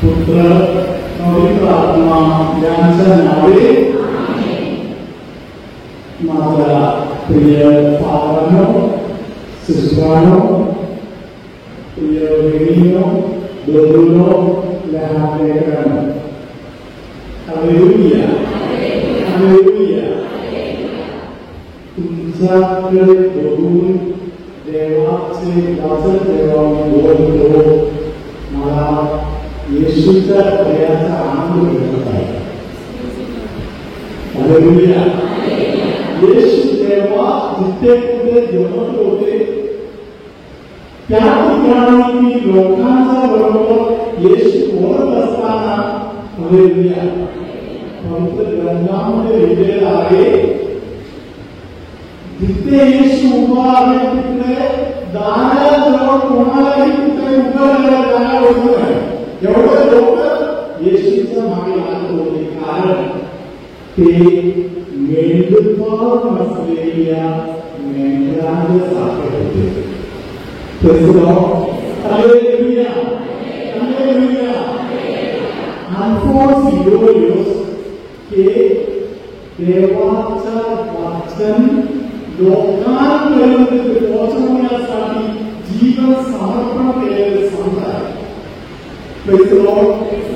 पुत्र पवित्र आत्मा यांच्या नावे माझ्या प्रिय पालनो सिस्टरानो प्रिय बहिणीनो दोघांनो लहान लेकरांनो हालेलुया हालेलुया तुमच्याकडे बघून देवाचे वाचन जेव्हा बोलतो मला येशूच्या दयाचा आनंद मिळत आहे. हालेलुया येशू जेव्हा जिथे कुठे जन्मत होते त्या ठिकाणी लोकांच्या बरोबर येशू बोलत असताना हालेलुया पवित्र ग्रंथामध्ये लिहिलेलं आहे जिथे येशू उभा आहे तिकडे दाराजवळ कोणालाही तिथे उभं राहायला जागा होत नाही. एवढे लोक येशूच्या मागे लागत होते कारण ते मेंढपाळ नसलेल्या मेंढरांचे सारखे होते. हालेलुया हालेलुया अनफॉर्सिबल के देवाचा वचन लोकांपर्यंत पोहोचवण्यासाठी जीवन समर्पण केलेले संत आहे.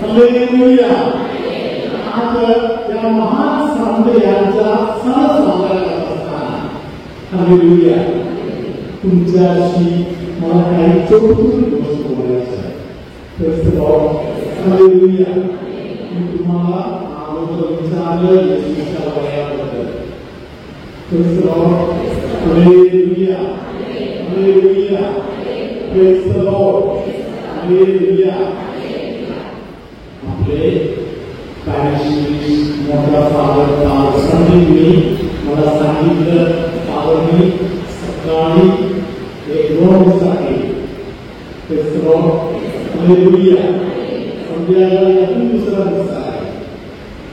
हालेलुया आता या महान संत यांचा सण साजरा करत असताना हालेलुया तुमच्याशी मला काही छोटी गोष्ट बोलायची आहे. हालेलुया मी तुम्हाला अगोदर विचारलं येशूच्या वयाबद्दल. Hallelujah. Hallelujah. Praise the Lord. Hallelujah. आपले पॅरिश मोठा फादर संदीपनी मला सांगितलं फादरनी सकाळी 1-2 दिवसांनी Praise the Lord. Hallelujah. संध्याकाळी अजून दुसरा दिवस आहे.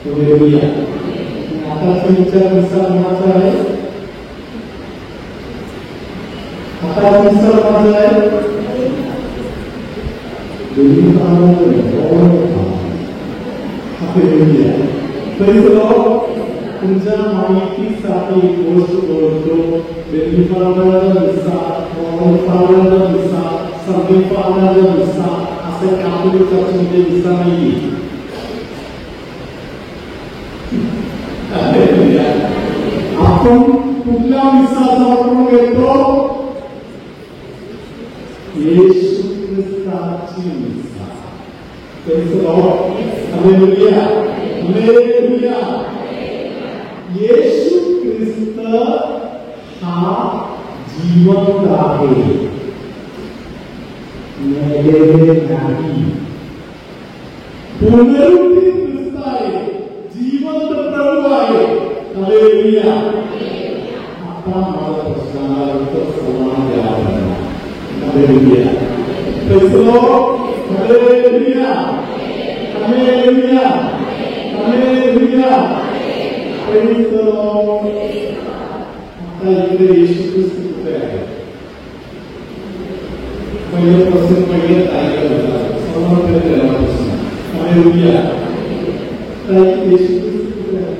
Hallelujah. आता तुमच्या दिवसा माझा आहे आता तुमचा माझा आहे दोन्ही कामामध्ये तुमच्या माहितीसाठी गोष्ट बोलतो बेनिफावरचा दिसा फावरचा दिसा संदीपावरचा दिसा असे काही चर्चेमध्ये दिसा नाही. आपण कुठल्या विश्वासावरून घेतो येशू ख्रिस्ताची विश्वास. हालेलुया हालेलुया येशू ख्रिस्त हा जिवंत आहे मेलेले नाही. पुनरुत्थित ख्रिस्त आहे जिवंत प्रभू आहे. हालेलुया आता मला प्रश्नाला उत्तर समान द्यावं लागणार. Hallelujah praise the Lord. Hallelujah hallelujah hallelujah praise the Lord. आता इकडे येशू ख्रिस्त कुठे आहे पहिले प्रश्न पहिले ऐकलं समोर त्याला प्रश्न. हालेलुया येशू ख्रिस्त कुठे आहे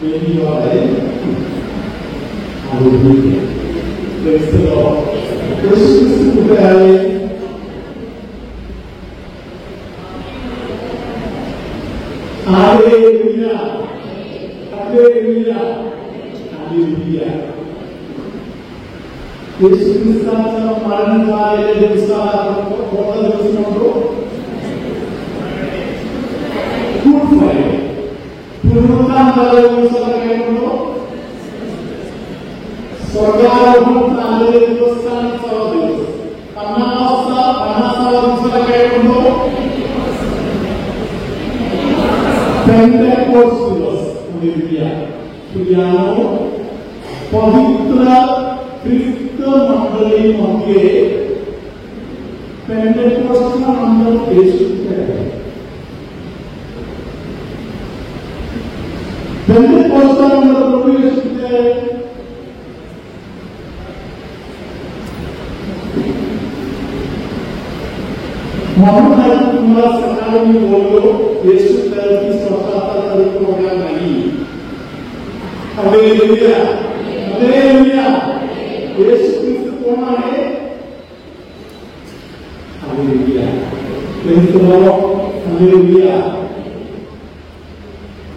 बेबी आहे. Hallelujah praise the Lord. Yeshu Khrist कुठे आहे हालेलुया हालेलुया हालेलुया. येशू ख्रिस्ताचं मरण झालेल्या दिवसाला कोणता दिवस म्हणतो गुड फ्रायडे. पुनरुत्थान झालेल्या दिवसाला काय म्हणतो स्वर्गारोहण झालेल्या दिवसाला 50 दिवस. 50 दिवसाला काय म्हणतो पेंटेकोस्ट दिवस. हालेलुया प्रियानो पवित्र ख्रिस्त मंडळीमध्ये पेंटेकोस्टचा मंडळ येशू आहे. पेंटेकोस्टचा मंडळ प्रभू येशू आहे. म्हणून म्हणून तुम्हाला सकाळी मी बोललो येशू तरी स्वतःचा तरी होणार नाही. Hallelujah hallelujah. येशू ख्रिस्त कोण आहे? Hallelujah praise the Lord hallelujah.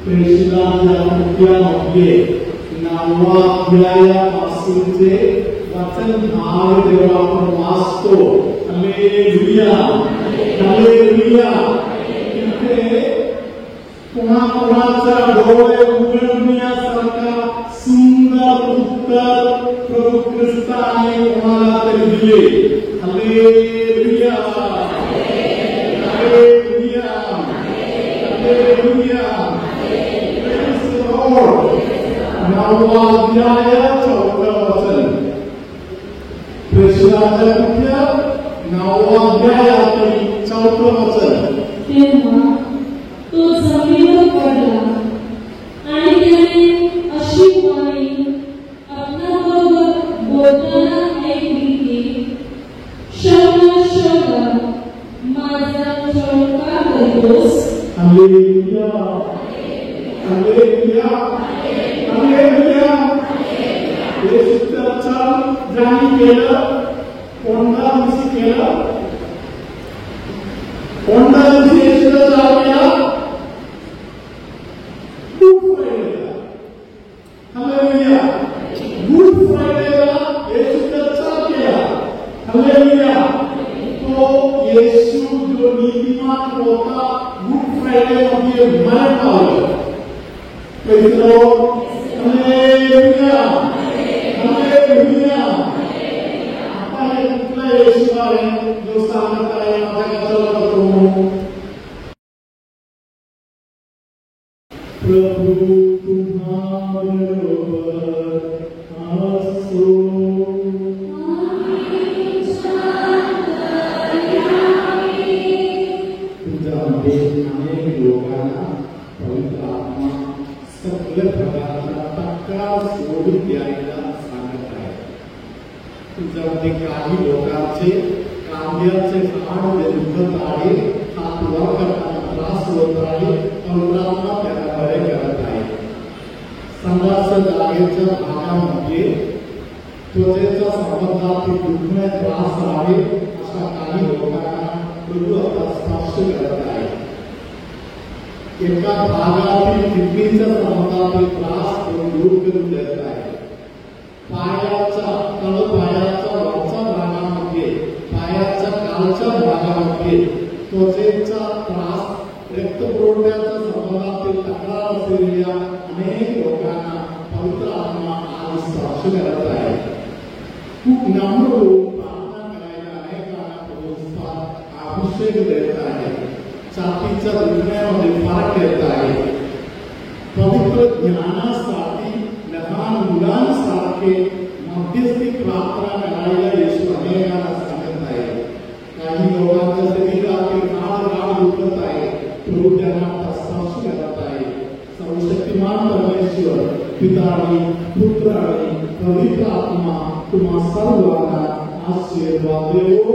प्रेषितांमध्ये 9व्या अध्यायापासूनचे वचन भाग जेव्हा आपण वाचतो हालेलुया हालेलुया तिथे कोणाकोणाचा डोळे उघडण्यासारखा सुंदर उत्तर प्रभू ख्रिस्ताने कोणाला तरी दिले. Hallelujah hallelujah hallelujah. Praise the Lord. 9वा अध्याय 4वा वचन. प्रेषितांच्या 9वा अध्यायातील 4वा वचन. तेव्हा तो जमिनीवर पडला आणि त्याने अशी वाणी आपणाबरोबर बोलताना ऐकली की शौला शौला माझा छळ का करतोस? Hallelujah hallelujah hallelujah. येशूचा ज्यांनी केलं कोणता दिवशी केलं? कोणता दिवशी येशूचा चाल केला? गुड फ्रायडेला. हालेलुया. गुड फ्रायडेला येशूचा चाल केला. हालेलुया. तो येशू जो नीतिमान होता गुड फ्रायडे मध्ये मरण पावलं. Praise the Lord hallelujah hallelujah. आता हे कुठला येशू आहे जो सांगत आहे माझ्या कशाला करतो? प्रभू तुम्हाबरोबर असो. तुझ्यामध्ये अनेक लोकांना पवित्र आत्मा सगळ्या प्रकारचा तक्रार सोडून द्यायला सांगत आहे. तुझ्यामध्ये काही लोकांचे कांद्याचे झाड दुखत आहे, हात वर करताना त्रास होत आहे, पवित्र आत्मा त्याला बरे करत आहे. संघाच्या जागेच्या भागामध्ये त्वचेचा संबंधातील दुखणे त्रास आहे अशा काही लोकांना प्रभू आता स्पर्श करत आहे. एका भागातील किडनीच्या संबंधातील त्रास दूर करून देत आहे. पायाच्या तळपायाच्या वरच्या भागामध्ये पायाच्या कालच्या भागामध्ये त्वचेचा त्रास रक्तपुरवठ्याच्या संबंधातील तक्रार असलेल्या अनेक लोकांना पवित्र आत्मा आज स्पर्श करत आहे. खूप नम्र लोक प्रार्थना करायला अनेकांना प्रोत्साहन अभिषेक देत आहे. छातीच्या दुखण्यामध्ये फरक येत आहे. पवित्र ज्ञानासाठी लहान मुलांसारखे मध्यस्थी प्रार्थना करायला येशू अनेकांना सांगत आहे. काही लोकांच्या शरीरातील हाड दुखत आहे, प्रभू त्यांना स्पर्श करत आहे. सर्वशक्तिमान परमेश्वर पिता आणि पुत्र आणि पवित्र आत्मा तुम्हा सर्वांना आशीर्वाद देवो.